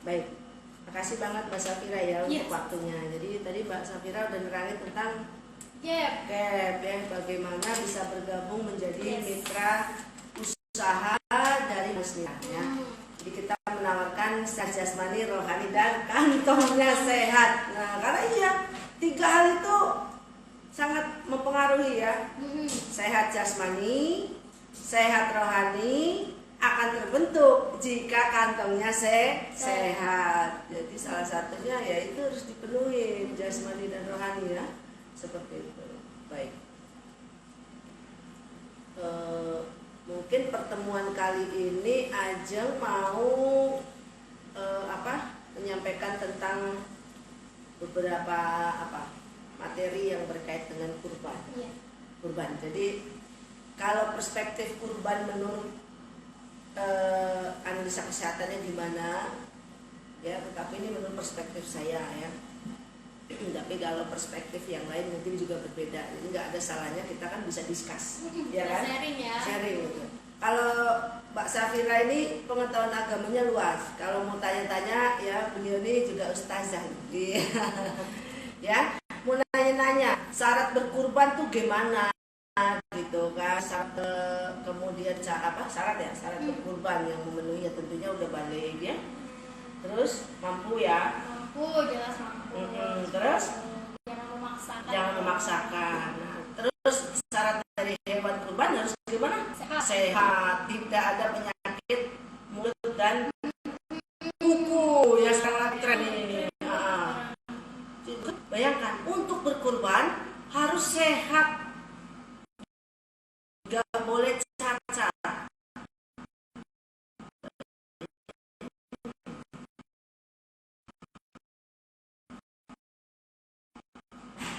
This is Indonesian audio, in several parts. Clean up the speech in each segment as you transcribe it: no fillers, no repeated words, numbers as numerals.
Baik, makasih banget Mbak Safira ya untuk waktunya. Jadi tadi Mbak Safira udah nerangin tentang GAP ya, bagaimana bisa bergabung menjadi mitra usaha dari Muslim ya. Jadi kita menawarkan secara jasmani, rohani, dan kantongnya sehat. Nah, karena iya, 3 hal itu sangat mempengaruhi ya. Sehat jasmani, sehat rohani akan terbentuk jika kantongnya sehat. Jadi salah satunya yaitu harus dipenuhi jasmani dan rohani ya. Seperti itu. Baik. Mungkin pertemuan kali ini Ajeng mau menyampaikan tentang beberapa materi yang berkait dengan kurban. Ya. Kurban. Jadi kalau perspektif kurban menurut analisa kesehatannya gimana? Ya, tetapi ini menurut perspektif saya ya. Tapi kalau perspektif yang lain mungkin juga berbeda. Jadi nggak ada salahnya kita kan bisa discuss, ya kan? Sharing ya. Sharing gitu. Kalau Mbak Safira ini pengetahuan agamanya luas. Kalau mau tanya-tanya ya beliau ini juga ustazah. Ya, mau nanya-nanya syarat berkurban tuh gimana gitu kan? Kemudian syarat berkurban yang memenuhi ya tentunya udah balik ya. Terus mampu ya. Jelas mampu. Terus jangan memaksakan. Nah, terus syarat dari hewan kurban harus gimana? Sehat, tidak ada penyakit mulut dan kuku ya, sangat tren ini. Bayangkan untuk berkurban harus sehat, gak boleh cacat.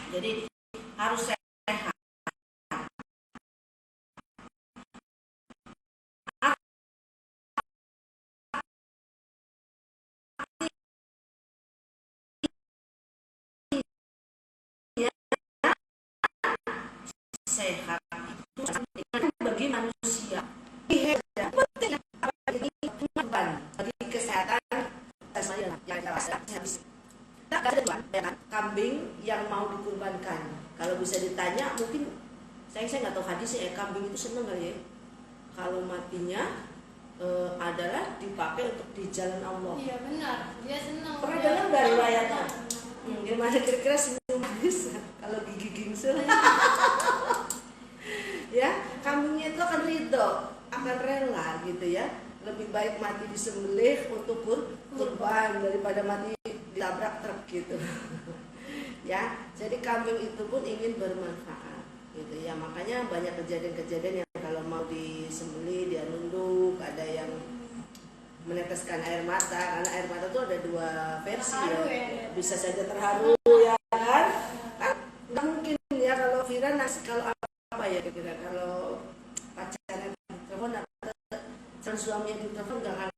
Jadi harus sehat. Sehat itu bagi manusia. Penting bagi kurban, bagi kesehatan yang habis. Nah, ada dua, kambing yang mau dikurbankan. Kalau bisa ditanya, mungkin saya nggak tahu hadisnya ya, kambing itu seneng kali ya. Kalau matinya adalah dipakai untuk di jalan Allah. Iya benar, dia senang. Pernah dengar nggak riwayatnya? Gimana kira-kira senyum manis kalau gigi gingsul? Ya, kambingnya itu akan ridho, akan rela gitu ya. Lebih baik mati disembelih untuk kurban daripada mati ditabrak truk gitu. Ya, jadi kambing itu pun ingin bermanfaat gitu ya. Makanya banyak kejadian-kejadian yang kalau mau disembelih dia nunduk, ada yang meneteskan air mata, karena air mata itu ada 2 versi terharu, ya. Bisa saja terharu ya kan? Nggak mungkin ya kalau Vira kalau apa ya kira-kira kalau pacarnya ditelepon atau suaminya ditelepon nggak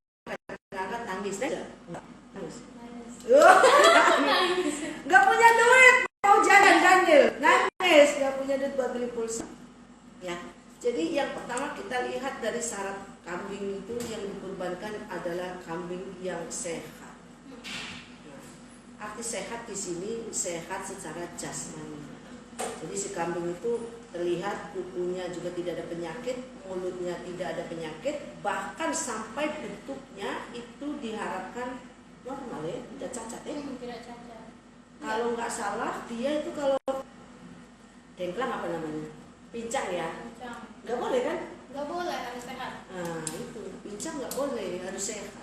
akan nangis aja, nangis. Nggak punya duit mau jalan Daniel, nangis, nggak punya duit buat beli pulsa. Ya, jadi yang pertama kita lihat dari syarat kambing itu yang dikurbankan adalah kambing yang sehat. Nah, arti sehat di sini sehat secara jasmani. Jadi si kambing itu terlihat kukunya juga tidak ada penyakit, mulutnya tidak ada penyakit, bahkan sampai bentuknya itu diharapkan normal ya, tidak cacat ya. Tidak cacat. Kalau nggak salah dia itu kalau dengklang apa namanya? Pincang ya? Pincang. Nggak boleh kan? Nggak boleh, harus sehat. Nah itu, pincang nggak boleh, harus sehat.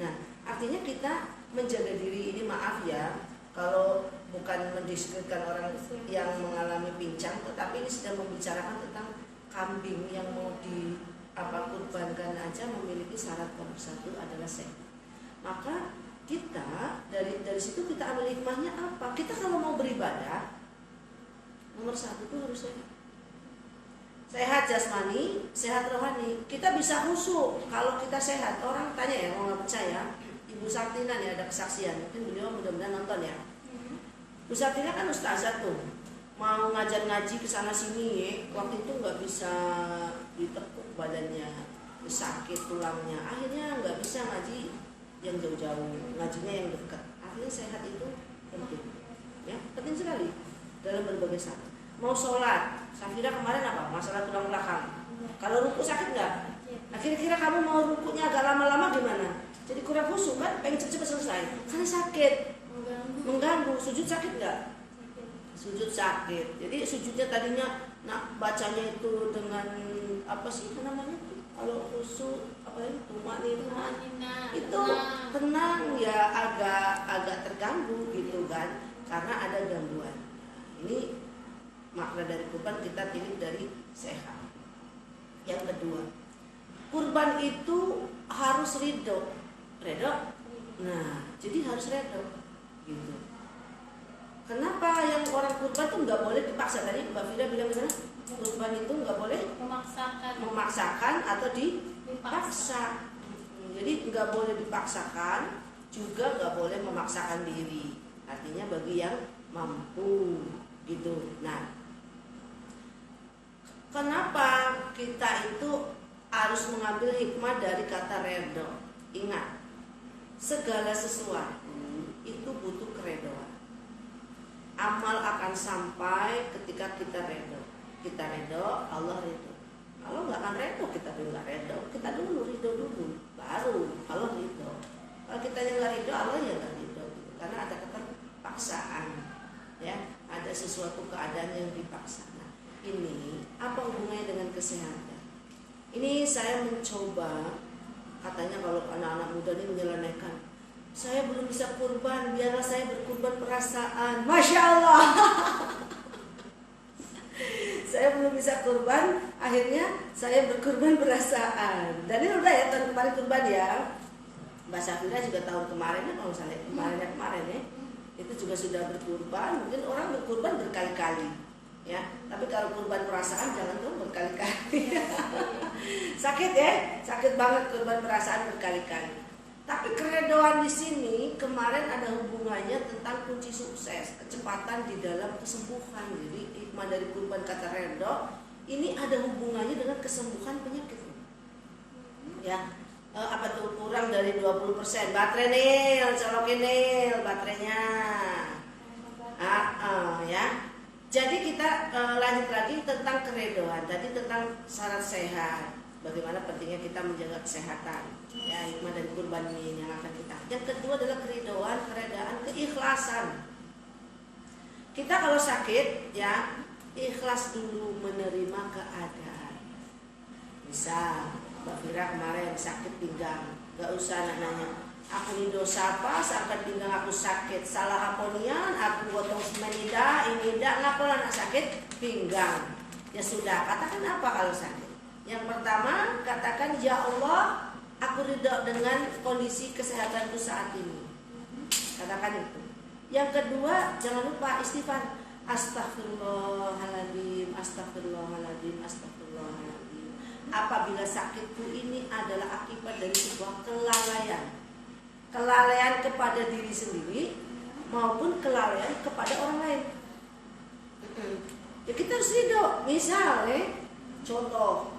Nah artinya kita menjaga diri ini, maaf ya, kalau bukan mendiskreditkan orang yang mengalami pincang, tetapi ini sedang membicarakan tentang kambing yang mau kurbankan aja memiliki syarat nomor 1 adalah sehat. Maka kita dari situ kita ambil hikmahnya apa? Kita kalau mau beribadah nomor 1 itu harus sehat. Sehat jasmani, sehat rohani. Kita bisa khusyuk kalau kita sehat. Orang tanya ya, mau nggak percaya, Ibu Sartina nih ada kesaksian. Mungkin beliau mudah-mudahan nonton ya. Ibu Sartina kan ustazah tuh, mau ngajar ngaji ke sana sini, waktu itu nggak bisa ditekuk badannya, sakit tulangnya, akhirnya nggak bisa ngaji yang jauh-jauh, ngajinya yang dekat. Artinya sehat itu penting, ya penting sekali dalam berbagai saat. Mau sholat, Safira kemarin apa? Masalah tulang belakang. Kalau ruku sakit nggak? Nah kira-kira kamu mau rukunya agak lama-lama gimana? Jadi kurang khusyuk kan? Pengen cepat-cepat selesai. Karena sakit, mengganggu. Sujud sakit nggak? Sujud sakit. Jadi sujudnya tadinya, bacanya itu dengan apa sih itu namanya? Kalau khusyuk apa itu itu tenang ya, agak terganggu gitu kan? Karena ada gangguan. Ini makna dari kurban kita tilik dari sehat. Yang kedua, kurban itu harus ridho. Nah, jadi harus ridho gitu. Kenapa yang orang kurban tuh nggak boleh dipaksa? Tadi Mbak Fida bilang gimana? Kurban itu nggak boleh memaksakan atau dipaksa. Jadi nggak boleh dipaksakan, juga nggak boleh memaksakan diri. Artinya bagi yang mampu gitu. Nah, kenapa kita itu harus mengambil hikmah dari kata redho? Ingat, segala sesuatu itu butuh keredoan. Amal akan sampai ketika kita redho. Kita redho, Allah redho. Kalau nggak akan redho, kita dulu nggak redho. Kita dulu ridho dulu, baru Allah ridho. Kalau kita yang nggak ridho, Allah yang nggak ridho. Karena ada keterpaksaan, ya, ada sesuatu keadaan yang dipaksa. Nah, ini apa hubungannya dengan kesehatan? Ini saya mencoba, katanya kalau anak-anak muda ini menyelesaikan, saya belum bisa kurban, biarlah saya berkurban perasaan. Masya Allah. Saya belum bisa kurban, akhirnya saya berkurban perasaan. Dan ini udah ya, tahun kemarin kurban ya. Mbak Safira juga tahun kemarin ya, kalau misalnya kemarin ya, itu juga sudah berkurban. Mungkin orang berkurban berkali-kali, ya. Tapi kalau kurban perasaan jangan tuh berkali-kali. Sakit ya, sakit banget kurban perasaan berkali-kali. Tapi keredoan di sini kemarin ada hubungannya tentang kunci sukses, kecepatan di dalam kesembuhan. Jadi hikmah dari kurban kata redho ini ada hubungannya dengan kesembuhan penyakit. Ya, apa tuh kurang dari 20% baterai nih, colokin nih baterainya. Ya. Jadi kita lanjut lagi tentang keredoan. Tadi tentang syarat sehat. Bagaimana pentingnya kita menjaga kesehatan. Ya, hikmah dari kurban ini yang akan kita. Yang kedua adalah keridhaan, keredaan, keikhlasan. Kita kalau sakit, ya ikhlas dulu menerima keadaan. Misal, Mbak Fira kemarin sakit pinggang, gak usah nanya, aku ini dosa apa, sampai pinggang aku sakit, salah aponian, aku gotong semenida, ini tidak, ngapa anak sakit pinggang. Ya sudah, katakan apa kalau sakit? Yang pertama, katakan ya Allah, aku ridho dengan kondisi kesehatanku saat ini. Katakan itu. Yang kedua, jangan lupa istighfar. Astagfirullahaladzim, astagfirullahaladzim, astagfirullahaladzim. Apabila sakitku ini adalah akibat dari sebuah kelalaian. Kelalaian kepada diri sendiri maupun kelalaian kepada orang lain. Ya kita harus ridho. Misalnya, contoh,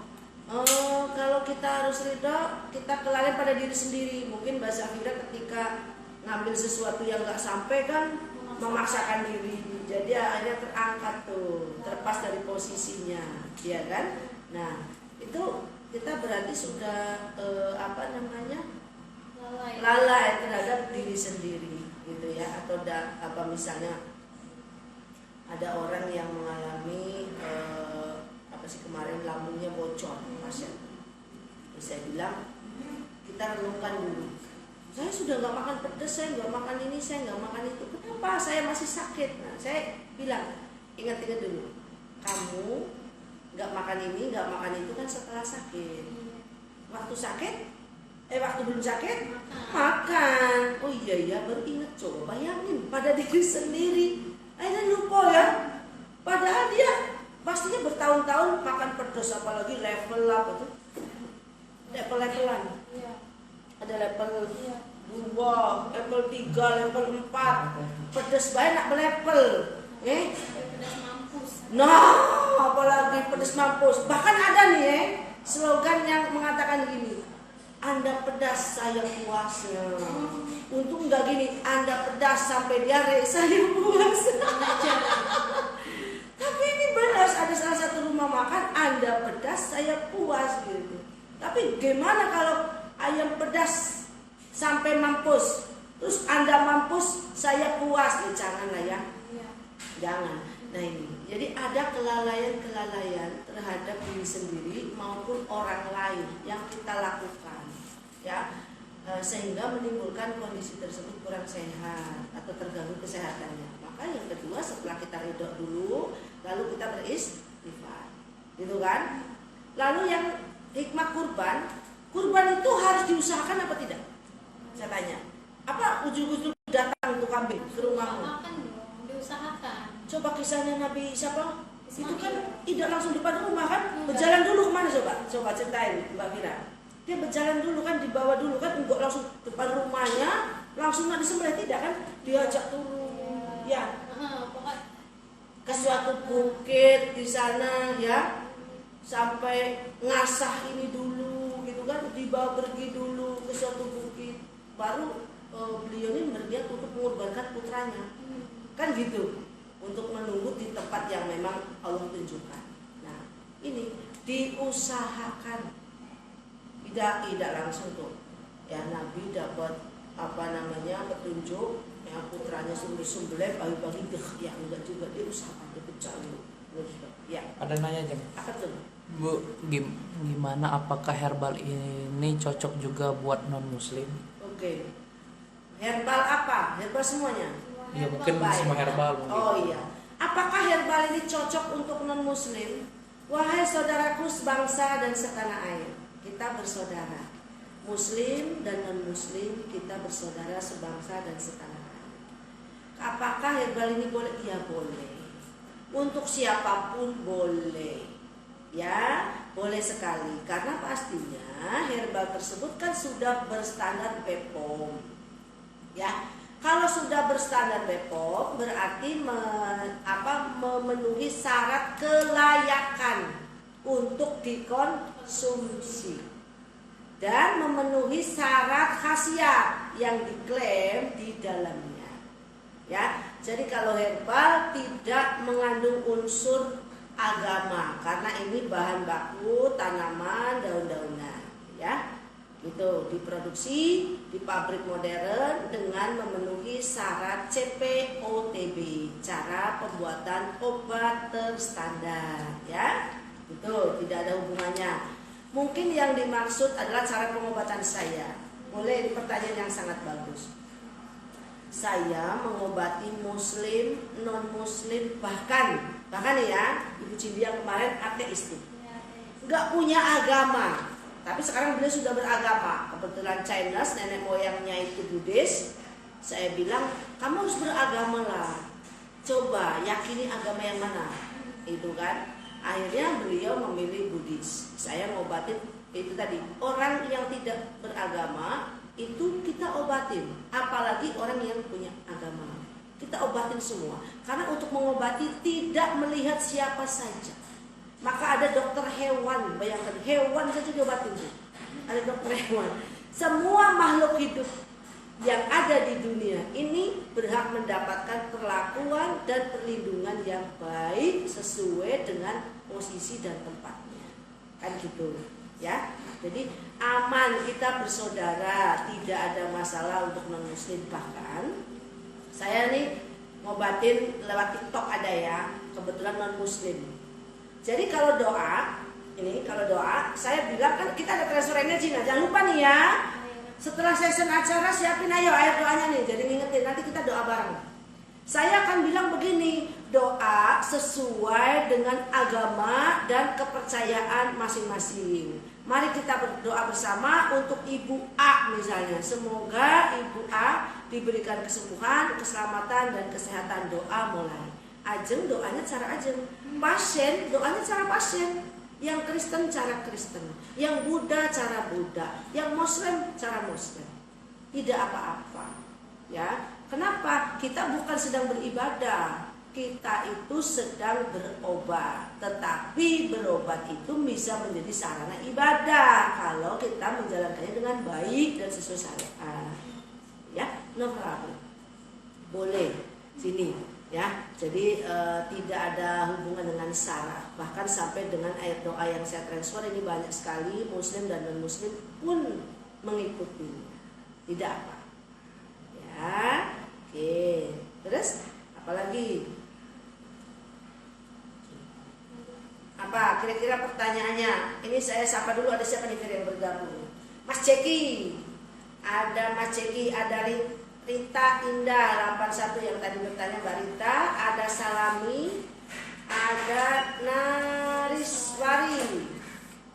kalau kita harus ridho, kita kelalaian pada diri sendiri. Mungkin Mbak Safira ketika ngambil sesuatu yang gak sampai kan memaksakan diri, jadi akhirnya terangkat tuh, terlepas dari posisinya, ya kan? Nah, itu kita berarti sudah lalai terhadap diri sendiri, gitu ya. Atau apa misalnya ada orang yang mengalami kemarin lambungnya bocor, pasien. Saya bilang kita renungkan dulu. Saya sudah nggak makan pedas, saya nggak makan ini, saya nggak makan itu. Kenapa? Saya masih sakit. Nah, saya bilang ingat-ingat dulu. Kamu nggak makan ini, nggak makan itu kan setelah sakit. Waktu sakit, waktu belum sakit makan. Oh iya baru ingat, coba bayangin pada diri sendiri. Akhirnya lupa ya. Padahal dia pastinya bertahun-tahun makan pedas, apalagi level apa tuh? Level-levelan. Iya. Ada level 2, level 3, level 4. Pedas banyak berlevel. Pedas mampus. Nah, apalagi pedas mampus. Bahkan ada nih slogan yang mengatakan gini. Anda pedas, saya puasnya. Untung nggak gini, Anda pedas sampai diare, saya puas. Tapi ini benar, ada salah satu rumah makan, Anda pedas, saya puas gitu. Tapi gimana kalau ayam pedas sampai mampus, terus Anda mampus, saya puas? Ya janganlah ya, jangan. Nah ini, jadi ada kelalaian-kelalaian terhadap diri sendiri maupun orang lain yang kita lakukan, ya, sehingga menimbulkan kondisi tersebut kurang sehat atau terganggu kesehatannya. Maka yang kedua, setelah kita ridho dulu, lalu kita beristighfar, gitu kan? Lalu yang hikmah kurban itu harus diusahakan apa tidak? Saya tanya, apa ujung-ujung datang untuk kambing ke rumahmu? Makan dong, diusahakan. Coba kisahnya Nabi siapa? Ismail. Itu kan tidak langsung depan rumah kan? Berjalan dulu kemana coba ceritain Mbak Fira. Dia berjalan dulu kan, dibawa dulu kan, enggak langsung depan rumahnya, langsung nak disembelih, tidak kan? Diajak turun, ya, ke suatu bukit di sana, ya, sampai ngasah ini dulu, gitu kan? Dibawa pergi dulu ke suatu bukit, baru beliau ini berniat untuk mengorbankan putranya, kan gitu, untuk menunggu di tempat yang memang Allah tunjukkan. Nah, ini diusahakan. Tidak langsung tuh ya, Nabi dapat petunjuk ya, putranya sembelih pagi-pagi ya, enggak juga, dia usahakan, dia berjalan ya. Ada nanya jam Apa tuh Bu, gimana apakah herbal ini cocok juga buat non muslim? Oke. Herbal apa? Herbal semuanya? Ya mungkin Baik. semua herbal mungkin. Oh iya. Apakah herbal ini cocok untuk non muslim? Wahai saudaraku sebangsa dan setanah air, kita bersaudara. Muslim dan non-muslim, kita bersaudara sebangsa dan setanah air. Apakah herbal ini boleh? Ya boleh. Untuk siapapun boleh. Ya, boleh sekali. Karena pastinya herbal tersebut kan sudah berstandar BPOM. Ya, kalau sudah berstandar BPOM berarti memenuhi syarat kelayakan untuk dikonsumsi dan memenuhi syarat khasiat yang diklaim di dalamnya. Ya, jadi kalau herbal tidak mengandung unsur agama karena ini bahan baku tanaman daun-daunan, ya. Itu diproduksi di pabrik modern dengan memenuhi syarat CPOTB, cara pembuatan obat terstandar, ya. Itu tidak ada hubungannya. Mungkin yang dimaksud adalah cara pengobatan saya. Boleh, pertanyaan yang sangat bagus. Saya mengobati muslim, non muslim, bahkan ya Ibu Cindy yang kemarin ateistik, nggak punya agama, tapi sekarang beliau sudah beragama. Kebetulan Chinese, nenek moyangnya itu Buddhis. Saya bilang, kamu harus beragama lah. Coba yakini agama yang mana, itu kan. Akhirnya beliau memilih Buddhis. Saya ngobatin itu tadi, orang yang tidak beragama itu kita obatin, apalagi orang yang punya agama kita obatin semua. Karena untuk mengobati tidak melihat siapa saja. Maka ada dokter hewan, bayangkan hewan saja diobatin tuh. Ada dokter hewan. Semua makhluk hidup yang ada di dunia ini berhak mendapatkan perlakuan dan perlindungan yang baik sesuai dengan posisi dan tempatnya. Kan gitu, ya. Jadi aman, kita bersaudara, tidak ada masalah untuk non muslim. Bahkan saya nih ngobatin lewat TikTok ada ya, kebetulan non muslim. Jadi kalau doa, saya bilang kan kita ada transfer energi, nah jangan lupa nih ya. Setelah session acara siapin ayo air doanya nih, jadi ngingetin nanti kita doa bareng. Saya akan bilang begini, doa sesuai dengan agama dan kepercayaan masing-masing. Mari kita berdoa bersama untuk Ibu A misalnya. Semoga Ibu A diberikan kesembuhan, keselamatan, dan kesehatan. Doa mulai. Ajeng doanya cara ajeng. Pasien doanya cara pasien. Yang Kristen cara Kristen. Yang Buddha cara Buddha. Yang Muslim cara Muslim. Tidak apa-apa. Ya. Kenapa? Kita bukan sedang beribadah. kita itu sedang berobat, tetapi berobat itu bisa menjadi sarana ibadah kalau kita menjalankannya dengan baik dan sesuai syariat. Ya, no problem. Boleh sini ya. Jadi tidak ada hubungan dengan syarat. Bahkan sampai dengan ayat doa yang saya transfer ini banyak sekali muslim dan non muslim pun mengikuti. Tidak apa. Ya. Oke. Terus apalagi? Apa kira-kira pertanyaannya? Ini saya sapa dulu, ada siapa nih yang bergabung? Mas Ceki. Ada Mas Ceki, ada Rita Indah 81 yang tadi bertanya Mbak Rita, ada Salami, ada Nariswari,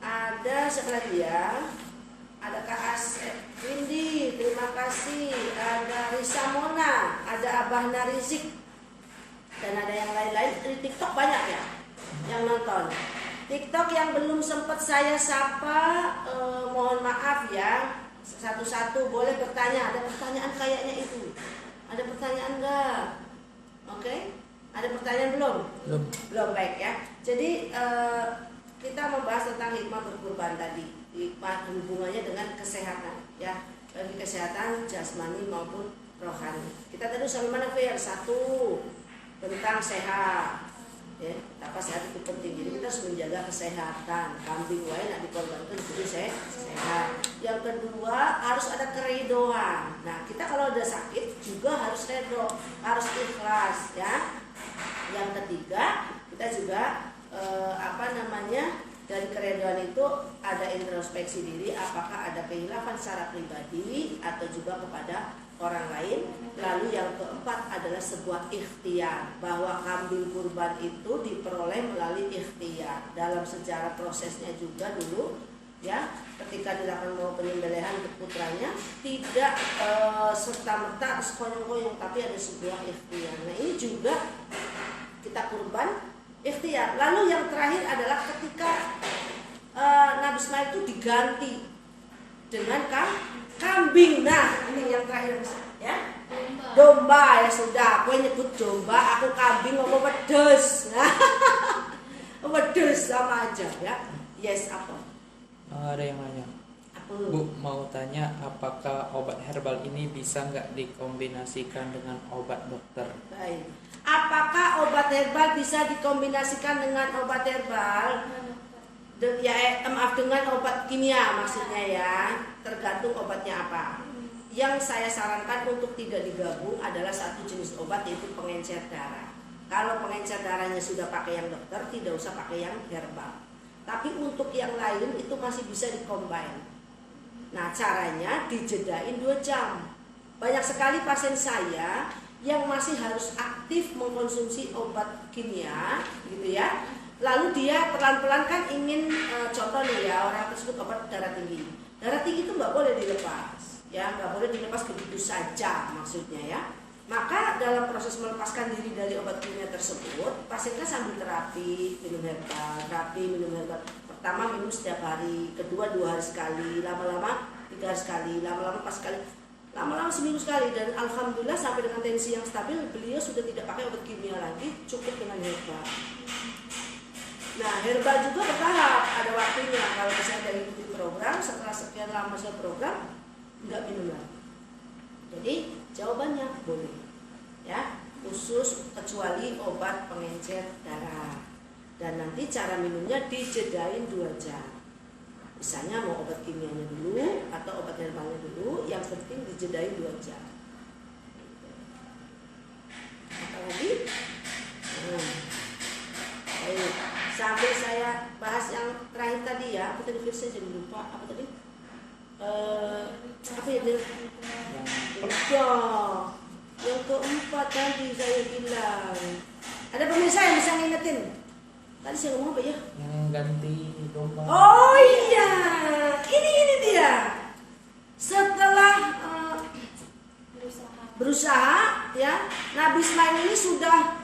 ada siapa lagi ya? Ada Kak Asep Windy, terima kasih. Ada Risa Mona, ada Abah Narizik, dan ada yang lain-lain. Di TikTok banyak ya yang nonton. TikTok yang belum sempat saya sapa, mohon maaf ya. Satu-satu boleh bertanya. Ada pertanyaan kayaknya itu. Ada pertanyaan enggak? Oke? Ada pertanyaan belum? Belum, baik ya. Jadi kita membahas tentang hikmah berkurban tadi. Hikmah hubungannya dengan kesehatan ya. Bagi kesehatan jasmani maupun rohani. Kita tadi sampai mana, Fir? 1 tentang sehat. Ya, apa sehat itu penting. Jadi kita harus menjaga kesehatan. Kambing wae nak dikorbankan jadi sehat. Yang kedua harus ada keridoan. Nah, kita kalau udah sakit juga harus redo, harus ikhlas ya. Yang ketiga kita juga dari keridoan itu ada introspeksi diri, apakah ada kehilafan secara pribadi atau juga kepada orang lain. Lalu yang keempat adalah sebuah ikhtiar, bahwa kambing kurban itu diperoleh melalui ikhtiar. Dalam sejarah prosesnya juga dulu ya, ketika dilakukan mau penyembelihan untuk putranya tidak serta-merta sekonyong-konyong, tapi ada sebuah ikhtiar. Nah, ini juga kita kurban ikhtiar. Lalu yang terakhir adalah ketika Nabi Ismail itu diganti dengan kambing. Nah, ini yang terakhir ya. Domba ya sudah, aku nyebut domba, aku kambing ngomong pedes. Pedes sama aja ya. Yes, apa? Ada yang nanya. Apa? Bu, mau tanya apakah obat herbal ini bisa nggak dikombinasikan dengan obat dokter? Baik. Apakah obat herbal bisa dikombinasikan dengan obat herbal? Dengan obat kimia maksudnya ya. Tergantung obatnya apa. Yang saya sarankan untuk tidak digabung adalah satu jenis obat, yaitu pengencer darah. Kalau pengencer darahnya sudah pakai yang dokter, tidak usah pakai yang herbal. Tapi untuk yang lain itu masih bisa dikombin. Nah, caranya dijedain 2 jam. Banyak sekali pasien saya yang masih harus aktif mengkonsumsi obat kimia gitu ya. Lalu dia pelan-pelan kan ingin contoh nih ya, orang tersebut obat darah tinggi. Darah tinggi itu nggak boleh dilepas. Ya, nggak boleh dilepas begitu saja maksudnya ya. Maka dalam proses melepaskan diri dari obat kimia tersebut, pasiennya sambil terapi, minum herbal. Pertama minum setiap hari, kedua 2 hari sekali, lama-lama 3 hari sekali, lama-lama 4 sekali, lama-lama seminggu sekali. Dan alhamdulillah sampai dengan tensi yang stabil, beliau sudah tidak pakai obat kimia lagi, cukup dengan herbal. Nah, herbal juga bertahap, ada waktunya. Kalau misalnya dari ikuti program, setelah sekian lama saya program, nggak minum lagi. Jadi jawabannya boleh ya, khusus kecuali obat pengencer darah. Dan nanti cara minumnya dijedain 2 jam. Misalnya mau obat kimianya dulu atau obat herbalnya dulu, yang penting dijedain 2 jam. Apa lagi? Baik. Sambil saya bahas yang terakhir tadi ya, aku tadi saya jadi lupa apa tadi? Apa ya dia? Yang keempat tadi saya bilang. Ada pemirsa yang bisa ngingetin? Tadi saya ngomong apa ya? Yang ganti domba. Oh iya, ini dia. Setelah berusaha ya, Nabi Ismail ini sudah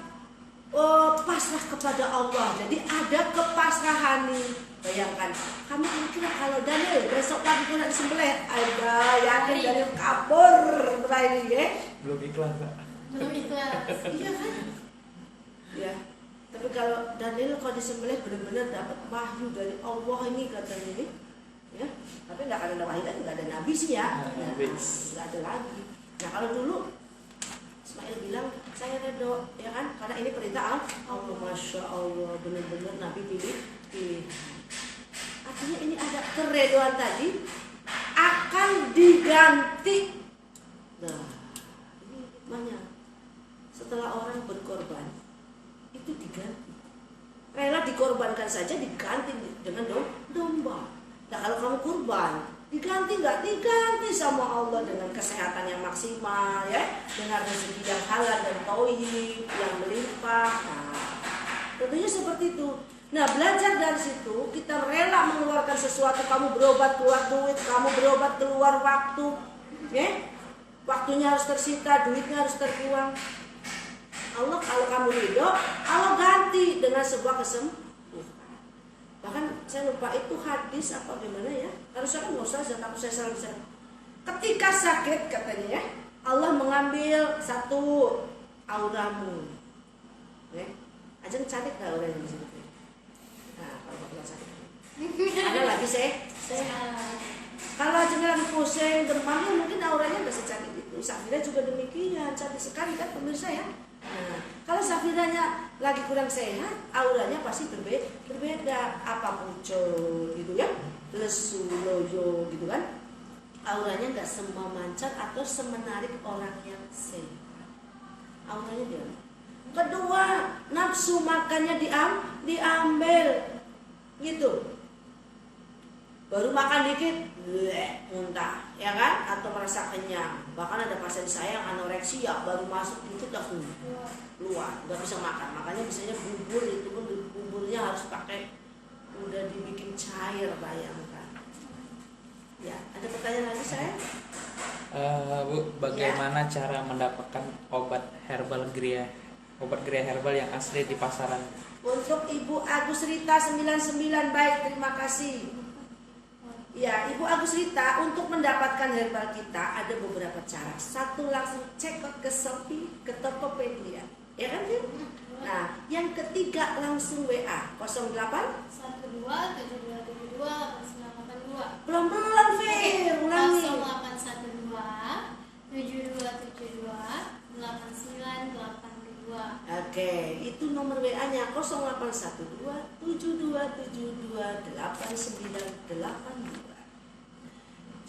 pasrah kepada Allah. Jadi ada kepasrahan nih. Bayangkan, kamu kira kalau Daniel besok pagi kau nak disembelih, ada yakin Daniel kabur berani ya? Belum ikhlas, Kak. Belum ikhlas. Iya kan? Ya. Tapi kalau Daniel kalau disembelih benar-benar dapat wahyu dari Allah ini katanya ini, ya. Tapi nggak ada wahyu kan, nggak ada nabi sih ya, nggak ada lagi. Nah kalau dulu Ismail bilang saya redo, ya kan, karena ini perintah Allah, masya Allah, benar-benar nabi pilih. Artinya ini ada keredoan tadi akan diganti. Nah, ini hikmahnya. Setelah orang berkorban itu diganti, rela dikorbankan saja diganti dengan domba. Nah kalau kamu kurban diganti nggak? Diganti sama Allah dengan kesehatan yang maksimal, ya, dengan rezeki yang halal dan tauhid yang melimpah. Nah, tentunya seperti itu. Nah belajar dari situ, kita rela mengeluarkan sesuatu. Kamu berobat keluar duit, kamu berobat keluar waktu, ya, waktunya harus tersita, duitnya harus terbuang. Allah kalau kamu ridho, Allah ganti dengan sebuah kesembuhan. Bahkan saya lupa itu hadis apa gimana ya. Kalau saya kan nggak usah, tapi saya selalu bisa. Ketika sakit katanya ya, Allah mengambil satu auramu. Ya, ajeng cantik nggak auranya di sini? Nah kalau nggak sakit, ada lagi saya. Kalau ajeng lagi pusing, demamnya mungkin auranya nggak secantik itu. Safira juga demikian, cantik sekali kan pemirsa ya. Nah, kalau Safiranya lagi kurang sehat, auranya pasti berbeda. Apa pucul gitu ya, lesu, loyo gitu kan. Auranya nggak sememancar atau semenarik orang yang sehat. Auranya dia. Kedua, nafsu makannya diambil gitu. Baru makan dikit, muntah, ya kan? Atau merasa kenyang. Bahkan ada pasien saya yang anoreksia, baru masuk itu udah keluar, nggak bisa makan. Makanya biasanya bubur itu pun buburnya harus pakai, udah dibikin cair, bayangkan. Ya, ada pertanyaan lagi saya? Bu, bagaimana cara mendapatkan obat geria herbal yang asli di pasaran? Untuk Ibu Agus Rita 99, baik, terima kasih. Ya, Ibu Agus Rita, untuk mendapatkan herbal kita ada beberapa cara. Satu, langsung cek ke Shopee, ke Tokopedia, ya kan? Nah, yang ketiga langsung WA 08 12 72 72 Belum Fir, ulangi. 0812 7272 8982. Oke, itu nomor WA-nya 0812 7272 8982.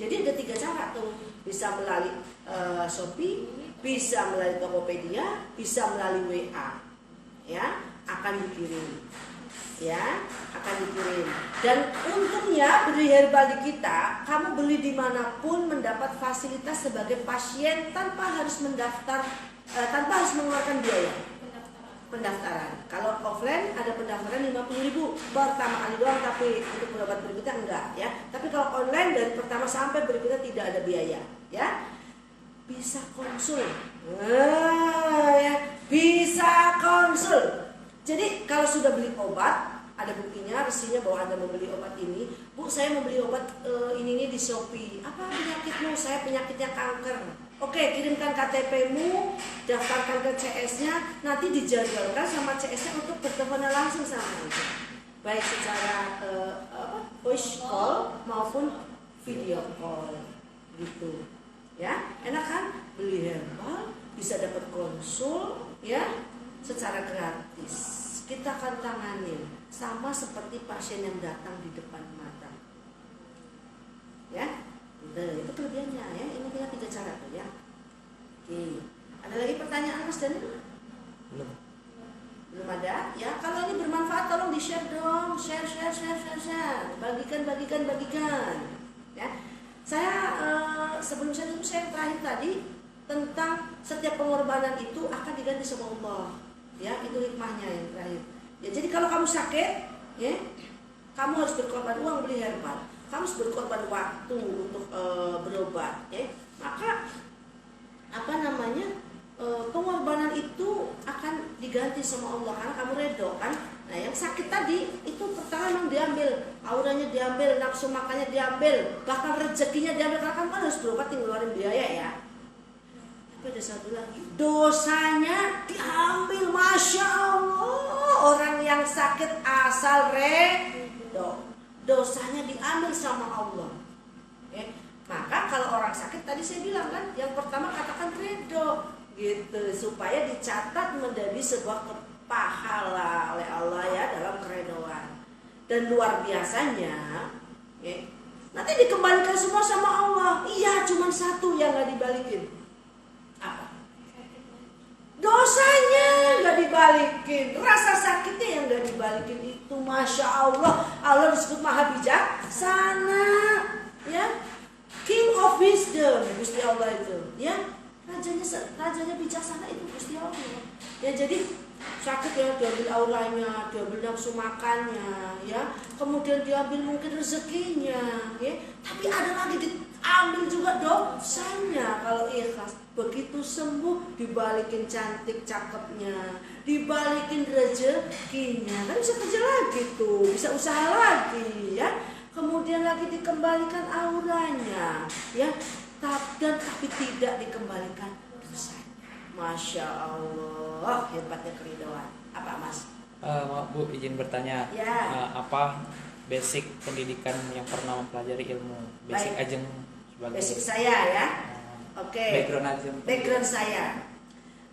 Jadi ada 3 cara tuh, bisa melalui Shopee, bisa melalui Tokopedia, bisa melalui WA, ya, akan dikirim, ya, akan dikirim. Dan untungnya beli herbal di kita, kamu beli dimanapun mendapat fasilitas sebagai pasien tanpa harus mendaftar, tanpa harus mengeluarkan biaya pendaftaran. Kalau offline ada pendaftaran 50.000 pertama kali doang, tapi untuk berobat berikutnya enggak, ya. Tapi kalau online dari pertama sampai berikutnya tidak ada biaya, ya. Bisa konsul. Ya, bisa konsul. Jadi kalau sudah beli obat, ada buktinya, resinya bahwa Anda membeli obat ini. Bu, saya membeli obat ini di Shopee. Apa penyakitmu? Saya penyakitnya kanker. Oke, kirimkan KTP-mu, daftarkan ke CS-nya, nanti dijadwalkan sama CS-nya untuk berteleponan langsung sama Anda. Baik secara voice call maupun video call gitu. Ya, enak kan? Beli herbal, bisa dapat konsul, ya, secara gratis. Kita akan tanganin sama seperti pasien yang datang di depan mata. Ya. Itu kelebihannya, ya. Ini tinggal 3 cara tuh, ya. Oke. Ada lagi pertanyaan Mas Daniel? Belum ada? Ya, kalau ini bermanfaat tolong di-share dong. Share. Bagikan. Ya. Saya sebelum saya tutup, saya terakhir tadi tentang setiap pengorbanan itu akan diganti sama Allah. Ya, itu hikmahnya yang terakhir. Ya, jadi kalau kamu sakit, ya, kamu harus berkorban uang beli herbal. Kamu harus berkorban waktu untuk berobat, ya. Maka pengorbanan itu akan diganti sama Allah karena kamu redo kan. Nah, yang sakit tadi itu pertama memang diambil, auranya diambil, nafsu makannya diambil, bahkan rezekinya diambil karena kamu kan harus berobat tinggal ngeluarin biaya, ya. Tapi ada ada satu lagi, dosanya diambil. Masya Allah, orang yang sakit asal redo, dosanya diambil sama Allah. Maka kalau orang sakit tadi saya bilang kan, yang pertama katakan redo gitu, supaya dicatat menjadi sebuah pahala oleh Allah ya dalam keredoan. Dan luar biasanya nanti dikembalikan semua sama Allah. Iya, cuma satu yang gak dibalikin. Apa? Dosanya gak dibalikin, rasa sakitnya yang gak dibalikin. Itu Masya Allah, Allah disebut maha bijaksana ya, King of Wisdom, Gusti Allah itu ya. Rajanya bijaksana itu Gusti Allah ya. Jadi sakit ya diambil auranya, diambil nafsu makannya ya, kemudian diambil mungkin rezekinya ya, tapi ada lagi diambil juga dosanya. Kalau ikhlas, begitu sembuh dibalikin cantik cakepnya, dibalikin rezekinya, kan bisa kerja lagi tuh, bisa usaha lagi ya, kemudian lagi dikembalikan auranya ya, tapi tidak dikembalikan dosanya. Masya Allah, hebatnya keridhaan. Apa Mas? Maaf Bu, izin bertanya. Ya. Apa basic pendidikan yang pernah mempelajari ilmu? Basic Baik. Ajeng sebagai Basic saya ya. Oke. background Ajeng.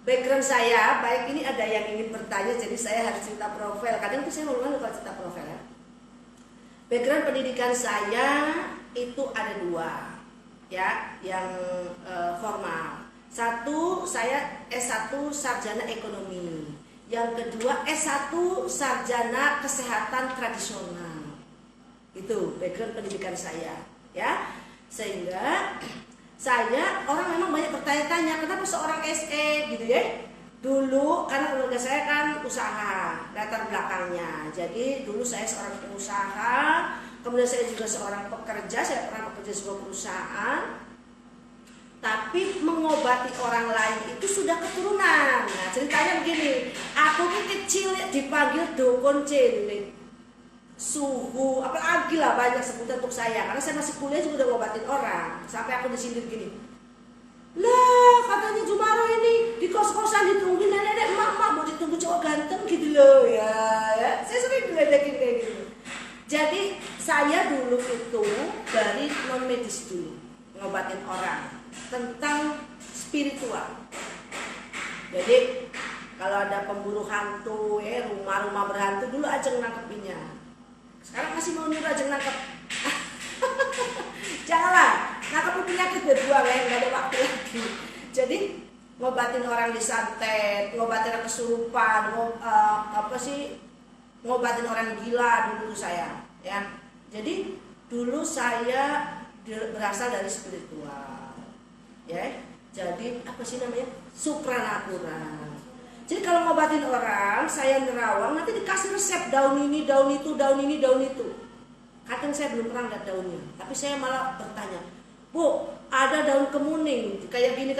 Background saya, baik ini ada yang ingin bertanya, jadi saya harus cerita profil. Kadang itu saya malu-malu kalau cerita profil ya. Background pendidikan saya itu ada dua ya, yang formal. Satu, saya S1 Sarjana Ekonomi. Yang kedua, S1 Sarjana Kesehatan Tradisional. Itu background pendidikan saya ya. Sehingga saya, orang memang banyak bertanya-tanya, kenapa seorang SE gitu ya. Dulu karena keluarga saya kan usaha, latar belakangnya. Jadi dulu saya seorang pengusaha, kemudian saya juga seorang pekerja, saya pernah bekerja di sebuah perusahaan. Tapi mengobati orang lain itu sudah keturunan. Nah ceritanya begini, aku kan kecil dipanggil dukun cilik, suhu, apalagi lah banyak sebutan untuk saya. Karena saya masih kuliah juga udah ngobatin orang. Sampai aku disindir gini, lah katanya Jumaro ini di kos-kosan ditungguin nenek-nenek, emak-emak mau ditunggu cowok ganteng gitu loh ya. Saya sering diledekin kayak gitu. Jadi saya dulu itu dari non medis dulu, ngobatin orang tentang spiritual. Jadi kalau ada pemburu hantu ya, rumah-rumah berhantu, dulu Ajeng nangkepinnya. Sekarang masih mau nyuruh Ajeng nangkep. Janganlah, nangkepin penyakit berbuang ya, nggak ada waktu lagi. Jadi ngobatin orang disantet, ngobatin orang kesurupan, ngobatin orang gila dulu saya ya. Jadi dulu saya berasal dari spiritual ya, jadi apa sih namanya, supranatural. Jadi kalau ngobatin orang, saya nerawang, nanti dikasih resep daun ini, daun itu, daun ini, daun itu. Kadang saya belum pernah lihat daunnya, tapi saya malah bertanya, Bu, ada daun kemuning kayak gini,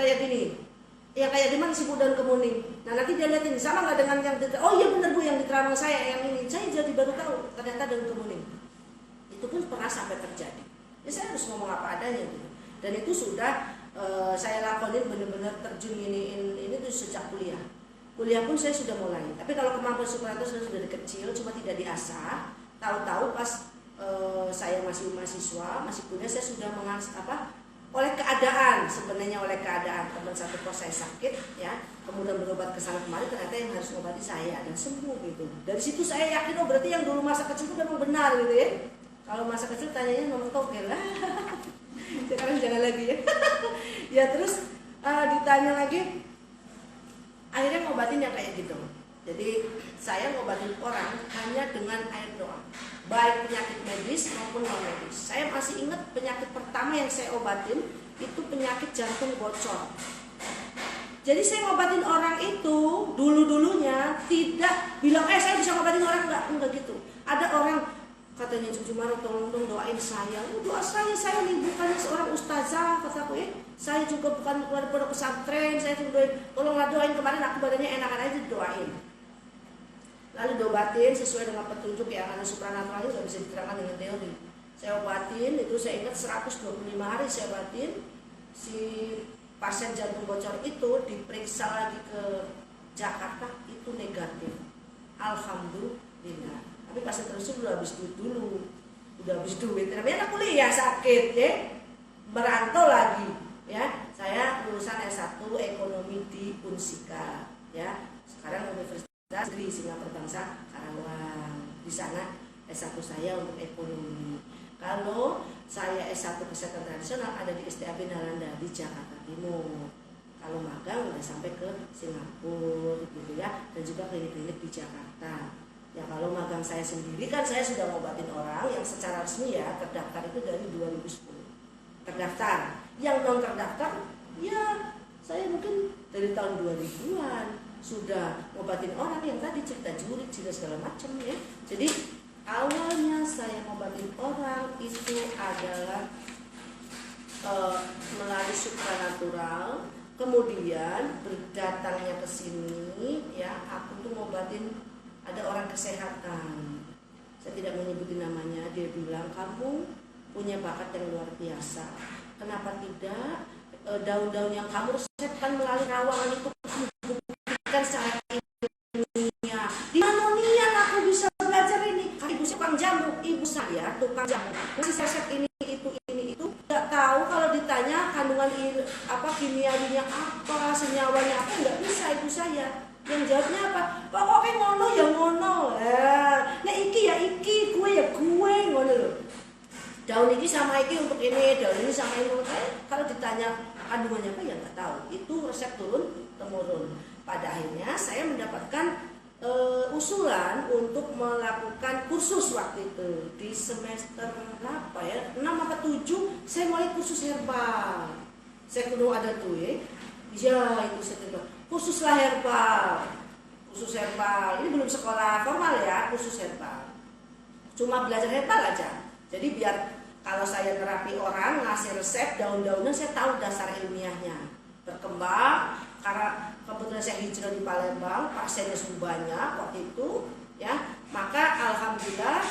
ya kayak gimana sih Bu daun kemuning? Nah nanti dia liatin sama nggak dengan yang oh iya benar Bu, yang di terawang saya yang ini. Saya jadi baru tahu ternyata daun kemuning. Itu pun pernah sampai terjadi. Ya saya harus ngomong apa adanya gitu. Dan itu sudah saya lakonin, benar-benar terjun ini tuh sejak kuliah. Kuliah pun saya sudah mulai. Tapi kalau kemampuan supranatural saya sudah dari kecil, cuma tidak diasah. Tahu-tahu pas saya masih mahasiswa, masih kuliah, saya sudah oleh keadaan, sebenarnya oleh keadaan teman satu kos saya sakit ya, kemudian berobat ke sana kemari, ternyata yang harus mengobati saya dan sembuh gitu. Dari situ saya yakin, oh berarti yang dulu masa kecil itu memang benar gitu ya. Kalau masa kecil tanyanya nomor togel lah. Sekarang jangan lagi ya. Ya terus ditanya lagi, akhirnya ngobatin yang kayak gitu. Jadi saya ngobatin orang hanya dengan air doa, baik penyakit medis maupun non medis. Saya masih ingat penyakit pertama yang saya obatin itu penyakit jantung bocor. Jadi saya ngobatin orang itu dulunya tidak bilang saya bisa ngobatin orang, enggak gitu. Ada orang katanya, Jumaro tolong dong doain saya. Doa saya nih bukannya seorang ustazah, kataku ya. Saya juga bukan keluar pondok pesantren, saya juga tolonglah doain, kemarin aku badannya enakan aja doain. Lalu diobatin sesuai dengan petunjuk yang ada supranatural, itu nggak bisa diterangkan dengan teori. Saya obatin, itu saya ingat 125 hari saya obatin. Si pasien jantung bocor itu diperiksa lagi ke Jakarta itu negatif. Alhamdulillah. Tapi pasien tersebut udah habis duit dulu, udah habis duit. Namanya anak kuliah sakit ya, merantau lagi ya. Saya lulusan S1 ekonomi di Unsika ya. Sekarang Universitas Negeri Singapura Bangsa Karawang. Di sana S1 saya untuk ekonomi. Kalau saya S1 kesehatan tradisional ada di STAB Nalanda di Jakarta Timur. Kalau magang udah sampai ke Singapura gitu ya, dan juga klinik-klinik di Jakarta. Ya kalau magang saya sendiri kan saya sudah ngobatin orang yang secara resmi ya terdaftar itu dari 2010. Terdaftar. Yang non terdaftar ya saya mungkin dari tahun 2000-an sudah ngobatin orang yang tadi cerita jurik, cerita segala macam ya. Jadi awalnya saya ngobatin orang itu adalah melalui supranatural, kemudian berdatangnya ke sini ya, aku tuh ngobatin ada orang kesehatan. Saya tidak menyebutin namanya, dia bilang kamu punya bakat yang luar biasa. Kenapa tidak daun-daun yang kamu resepkan melalui rawangan itu kamu buktikan secara ilmiah. Di mana nian aku bisa belajar ini? Ibu saya tukang jamu, ibu saya tukang jamu. Masih resep ini itu. Nggak tahu kalau ditanya kandungan kimiawinya apa, senyawanya apa, nggak bisa ibu saya. Yang jawabnya apa? Pokoknya ngono ya ngono. Nah iki ya iki, gue ya gue ngono loh. Daun ini sama iki untuk ini, daun ini sama ini. Kalau ditanya kandungannya apa ya nggak tahu. Itu resep turun temurun. Pada akhirnya saya mendapatkan usulan untuk melakukan kursus waktu itu di semester berapa ya? 6 atau 7 saya mulai kursus herbal. Saya kudu ada tuh ya. Ya itu saya kursus lah herbal. Kursus herbal. Ini belum sekolah formal ya, kursus herbal. Cuma belajar herbal aja. Jadi biar kalau saya terapi orang ngasih resep daun-daunnya saya tahu dasar ilmiahnya. Berkembang karena kebetulan saya hijrah di Palembang, pasiennya sudah banyak waktu itu ya. Maka alhamdulillah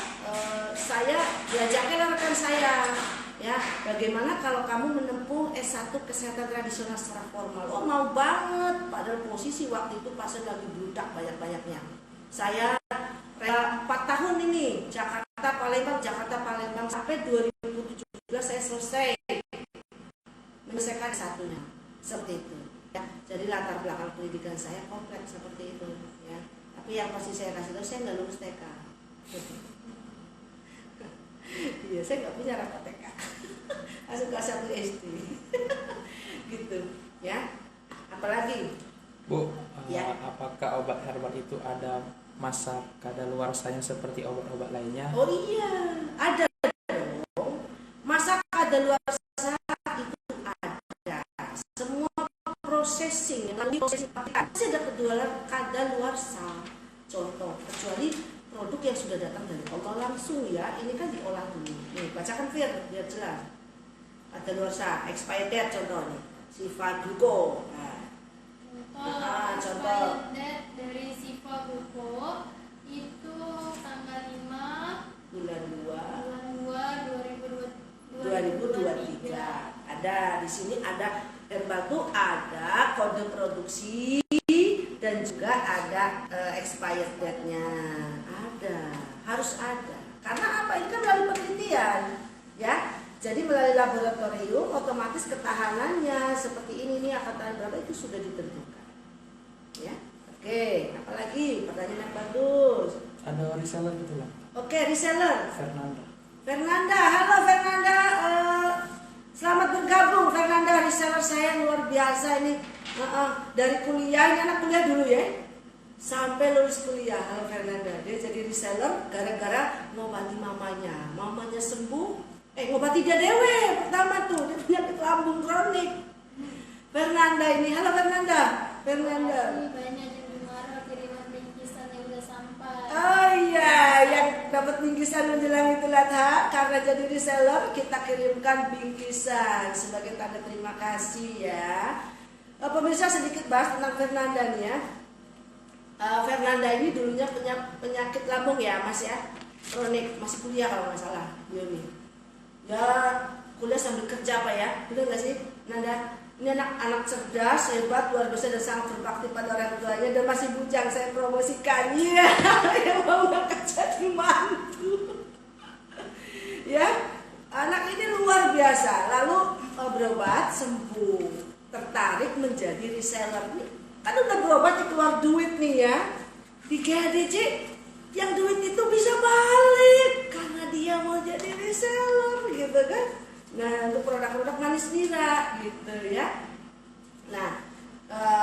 saya diajakkan rekan saya ya, bagaimana kalau kamu menempuh S1 kesehatan tradisional secara formal. Oh mau banget, padahal posisi waktu itu pasien lagi bludak banyak-banyaknya. Saya 4 tahun ini Jakarta Palembang sampai 2017 saya selesai menyelesaikan satunya seperti itu ya. Jadi latar belakang pendidikan saya kompleks seperti itu ya. Tapi yang pasti saya kasih tahu, saya nggak lulus TK. Iya, saya nggak punya rapot TK. Langsung kelas 1 SD. Gitu ya. Apalagi Bu, ya. apakah obat herbal itu ada masa kadaluarsanya seperti obat-obat lainnya? Oh iya, ada dong. Masa kadaluarsa itu ada. Semua processing yang masih ada kadaluarsa. Contoh, kecuali produk yang sudah datang dari Allah langsung ya, ini kan diolah dulu. Nih, bacakan Fir biar jelas. Kadaluarsa, expired date contoh nih. Sifat gluko. Contoh dari Siva Buko itu tanggal 5 bulan 2 2023. Ada di sini ada herbal tuh ada kode produksi dan juga ada expired date-nya. Ada, harus ada. Karena apa? Ini kan melalui penelitian, ya. Jadi melalui laboratorium otomatis ketahanannya seperti ini nih akan tahan berapa itu sudah ditentukan. Ya. Oke, apalagi pertanyaan yang bagus. Ada reseller gitu lah. Oke, reseller. Fernanda, halo Fernanda. Selamat bergabung Fernanda, reseller saya yang luar biasa ini. Dari kuliah, ini anak kuliah dulu ya. Sampai lulus kuliah. Halo Fernanda. Dia jadi reseller gara-gara ngobati mamanya. Mamanya sembuh. Ngobati dia dewe pertama tuh. Dia punya lambung kronik. Fernanda ini. Halo Fernanda. Makasih banyak yang dimarah kiriman bingkisan yang udah sampai. Oh iya, yang dapat bingkisan menjelang Idul Adha karena jadi reseller kita kirimkan bingkisan sebagai tanda terima kasih ya. Pemirsa sedikit bahas tentang Fernanda nih ya. Fernanda ini dulunya punya penyakit lambung ya Mas ya, kronik, masih kuliah kalau nggak salah dia nih. Ya kuliah sambil kerja apa ya, benar nggak sih Nanda? Ini anak-anak cerdas, hebat, luar biasa dan sangat berbakti pada orang tuanya dan masih bujang. Saya promosikan. Iya, yang mau ngangkat jadi mantu. Ya, anak ini luar biasa. Lalu berobat, sembuh, tertarik menjadi reseller nih. Kan udah berobat keluar duit nih ya. Di GHDJ yang duit itu bisa balik karena dia mau jadi reseller gitu kan. Nah, untuk produk-produk manis nira gitu ya. Nah,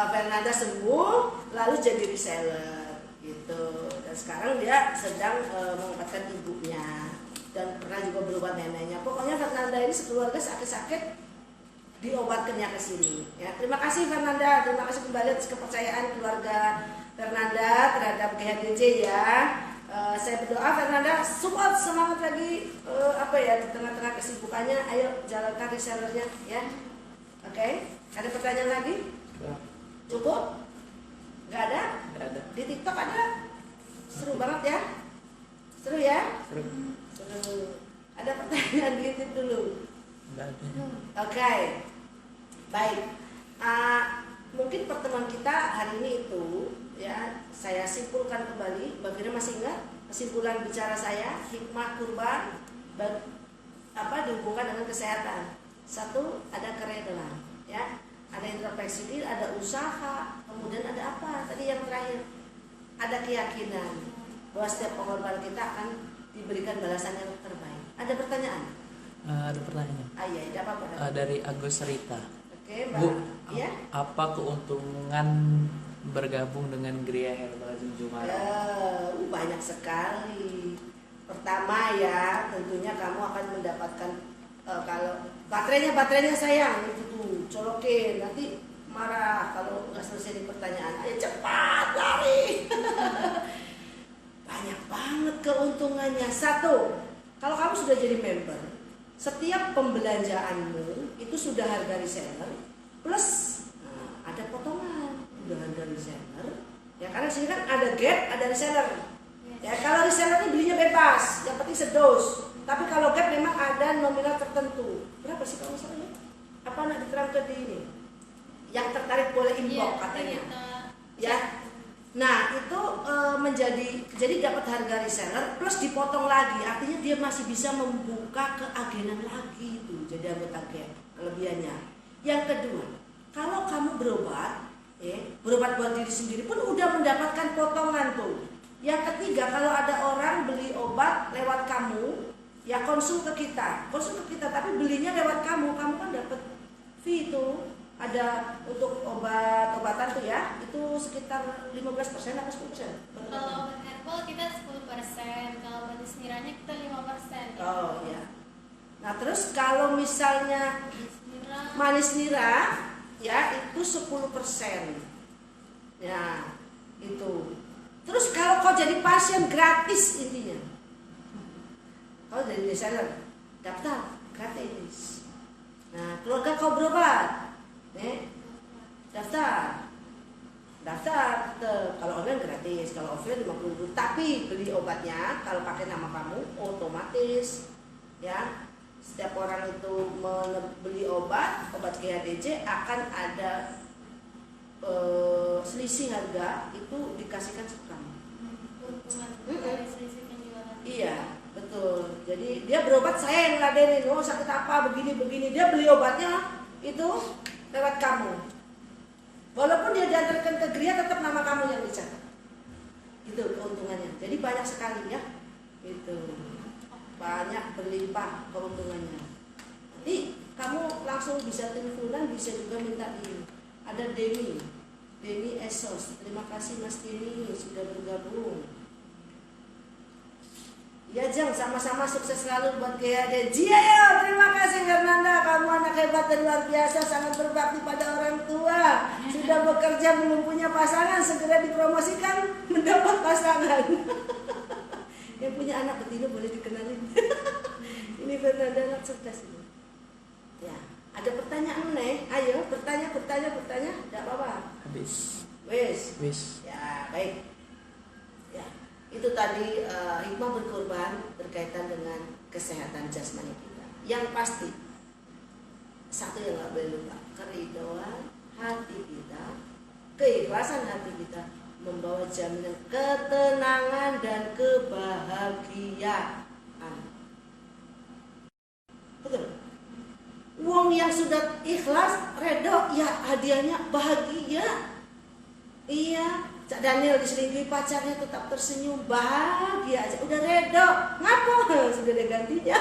Fernanda sembuh lalu jadi reseller gitu. Dan sekarang dia sedang mengangkatkan ibunya dan pernah juga berobat neneknya. Pokoknya Fernanda ini sekeluarga sakit-sakit diobatkannya ke sini. Ya, terima kasih Fernanda, terima kasih kembali atas kepercayaan keluarga Fernanda terhadap GHDJ ya. Saya berdoa Fernanda support, semangat lagi di tengah-tengah kesibukannya. Ayo jalankan resellernya ya. Oke. Ada pertanyaan lagi? Cukup? Nggak ada? Nggak ada. Di TikTok ada? Seru banget ya? Seru ya? Seru. Seru. Ada pertanyaan di YouTube dulu? Nggak ada. Oke. Baik. Mungkin pertemuan kita hari ini itu ya, saya simpulkan kembali. Mbak Fira masih ingat kesimpulan bicara saya, hikmah kurban dihubungkan dengan kesehatan. Satu, ada kerelaan ya, ada introspeksi diri, ada usaha, kemudian ada apa tadi yang terakhir, ada keyakinan bahwa setiap pengorbanan kita akan diberikan balasan yang terbaik. Ada pertanyaan? Ada pertanyaan. Iya, tidak apa-apa. Dari Agus Rita. Oke, Mbak. Bu, Ya. apa keuntungan bergabung dengan Gria Herbal Junjungan? Banyak sekali. Pertama ya, tentunya kamu akan mendapatkan kalau baterainya sayang itu tuh colokin, nanti marah kalau nggak selesai di pertanyaan. Ayo cepat lari. Banyak banget keuntungannya. Satu, kalau kamu sudah jadi member, setiap pembelanjaanmu itu sudah harga reseller plus ada potongan udah harga reseller ya, karena sini kan ada gap, ada reseller ya. Kalau reseller ini belinya bebas, yang penting sedos, tapi kalau gap memang ada nominal tertentu. Berapa sih kalau misalnya? Apa nak diterangkan di ini? Yang tertarik boleh import katanya ya. Nah itu jadi dapat harga reseller plus dipotong lagi, artinya dia masih bisa membuka keagenan lagi itu, jadi anggota gap kelebihannya. Yang kedua, kalau kamu berobat buat diri sendiri pun udah mendapatkan potongan tuh. Yang ketiga, kalau ada orang beli obat lewat kamu ya, konsul ke kita tapi belinya lewat kamu kan dapat fee itu. Ada untuk obat-obatan tuh ya, itu sekitar 15% apa 10%? Kalau obat herbal kita 10%, kalau obat niranya kita 5%. Oh ya. Nah terus kalau misalnya manis nira ya itu 10%. Ya itu. Terus kalau kau jadi pasien gratis intinya. Kau jadi reseller, daftar gratis. Nah keluarga kau berobat, daftar kalau online gratis, kalau offline 50.000. Tapi beli obatnya kalau pakai nama kamu otomatis ya, setiap orang itu membeli obat GHDJ akan ada selisih harga itu dikasihkan ke kamu. Keuntungan dari selisih penjualan. Iya betul. Jadi dia berobat, saya yang ladenin, sakit apa begini, dia beli obatnya itu lewat kamu. Walaupun dia diantarkan ke Gria, tetap nama kamu yang dicatat. Itu keuntungannya. Jadi banyak sekali ya. Itu banyak berlimpah keuntungannya. Nanti kamu langsung bisa teleponan, bisa juga minta ini. Ada Deni Esos. Terima kasih Mas Deni sudah bergabung. Ya Jeng, sama-sama sukses selalu buat GHDJ. Terima kasih Fernanda, kamu anak hebat dan luar biasa, sangat berbakti pada orang tua. Sudah bekerja belum punya pasangan, segera dipromosikan mendapat pasangan. Yang punya anak betina boleh dikenalin. Ini Fernanda anak cerdas ini. Ya, ada pertanyaan nih? Ayo bertanya. Tidak apa-apa. Habis. Wis. Ya baik. Ya. Itu tadi hikmah berkorban berkaitan dengan kesehatan jasmani kita. Yang pasti satu yang nggak boleh lupa, keridhaan hati kita, keikhlasan hati kita membawa jaminan ketenangan dan kebahagiaan. Betul. Wong yang sudah ikhlas, redo, ya hadiahnya bahagia. Iya, Cak Daniel diselingkuhi pacarnya tetap tersenyum, bahagia aja, udah redo. Ngapa? Sudah ada gantinya.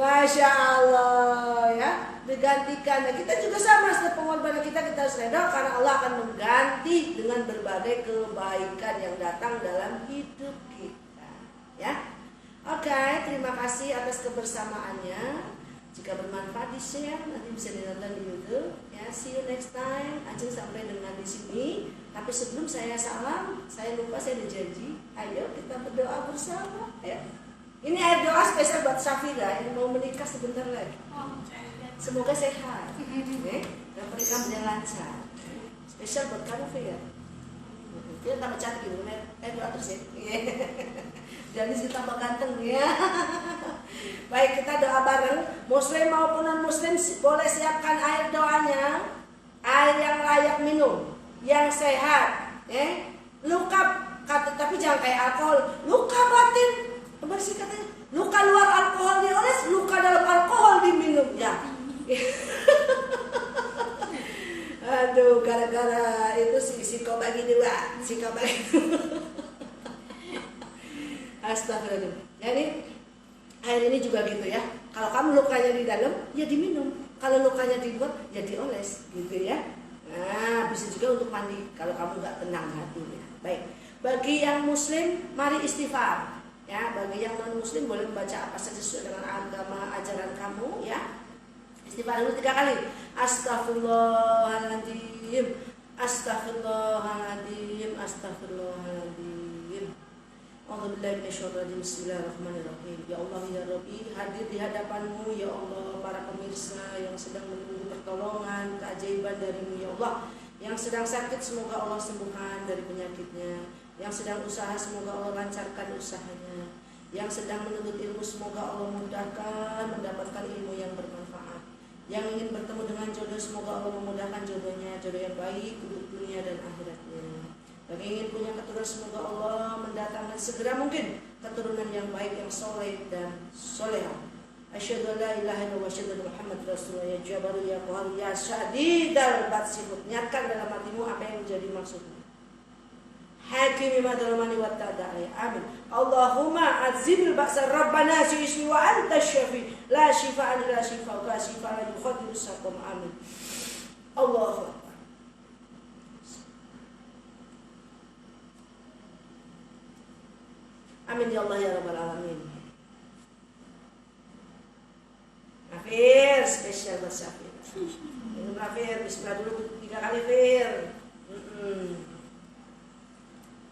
Masya Allah ya, digantikan. Nah, kita juga sama, setiap pengorbanan kita harus redo karena Allah akan mengganti dengan berbagai kebaikan yang datang dalam hidup kita. Ya, oke, terima kasih atas kebersamaannya. Jika bermanfaat di-share, nanti bisa ditonton di YouTube. Ya, see you next time. Ajeng sampai dengan di sini. Tapi sebelum saya salam, saya lupa, saya ada janji. Ayo kita berdoa bersama. Ya. Ini air doa spesial buat Syafira yang mau menikah sebentar lagi. Semoga sehat, dan pernikahannya lancar. Spesial buat kamu, Fir. Dia tambah cantik gitu, air doa terus ya. Jadi sih tambah ganteng ya. Baik, kita doa bareng. Muslim maupun non Muslim boleh siapkan air doanya, air yang layak minum, yang sehat. Luka, tapi jangan kayak alkohol. Luka batin. Bersih katanya, luka luar alkohol dioles, luka dalam alkohol diminum ya. Aduh, gara-gara itu si kau bagi dua, si kau bagi. Astagfirullah. Jadi air ini juga gitu ya. Kalau kamu lukanya di dalam, ya diminum. Kalau lukanya di luar, ya dioles, gitu ya. Nah, bisa juga untuk mandi kalau kamu nggak tenang hatinya. Baik. Bagi yang Muslim, mari istighfar. Ya, bagi yang non Muslim boleh membaca apa saja sesuai dengan agama ajaran kamu. Ya. Istighfar dulu 3 kali. Astaghfirullahaladzim, astaghfirullahaladzim, astaghfirullahaladzim. Bismillahirrahmanirrahim. Ya Allah ya Rabbi, hadir di hadapanmu ya Allah, para pemirsa yang sedang menunggu pertolongan, keajaiban darimu ya Allah. Yang sedang sakit semoga Allah sembuhkan dari penyakitnya. Yang sedang usaha semoga Allah lancarkan usahanya. Yang sedang menuntut ilmu semoga Allah mudahkan mendapatkan ilmu yang bermanfaat. Yang ingin bertemu dengan jodoh semoga Allah memudahkan jodohnya, jodoh yang baik untuk dunia dan akhiratnya. Yang ingin punya keturunan semoga Allah mendatangkan segera mungkin keturunan yang baik, yang soleh dan solehah. Asyhadu an la ilaha illallah wa asyhadu anna Muhammadar Rasulullah. Ya Jabaru ya Qahar ya Syadidal Batsi. Niatkan dalam hatimu apa yang menjadi maksudmu. Hakimi madalmani wa ta'ala. Amin. Allahumma azimil ba'sa rabbana syismi wa anta syafi la shifa'an illa shifa'uka shifa'an la yukhadiru saqam. Amin. Allahu Akbar. Amin ya Allah ya Rabbal Alamin. Afir spesial buat Syafir. Minum Afir, bismillah dulu 3 kali Fir.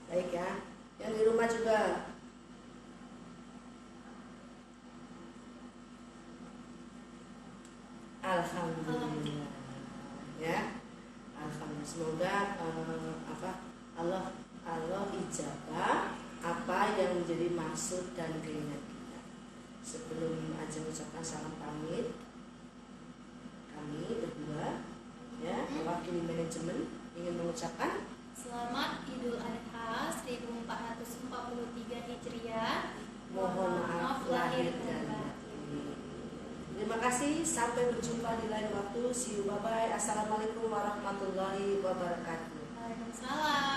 Baik ya. Yang di rumah juga. Alhamdulillah. Ya. Alhamdulillah. Semoga Allah ijabah apa yang menjadi maksud dan keinginan kita. Sebelum aja mengucapkan salam pamit, kami berdua ya mewakili manajemen ingin mengucapkan Selamat Idul Adha 1443 Hijriah. mohon maaf lahir dan batin. Terima kasih, sampai berjumpa di lain waktu. See you, bye bye. Assalamualaikum warahmatullahi wabarakatuh. Waalaikumsalam.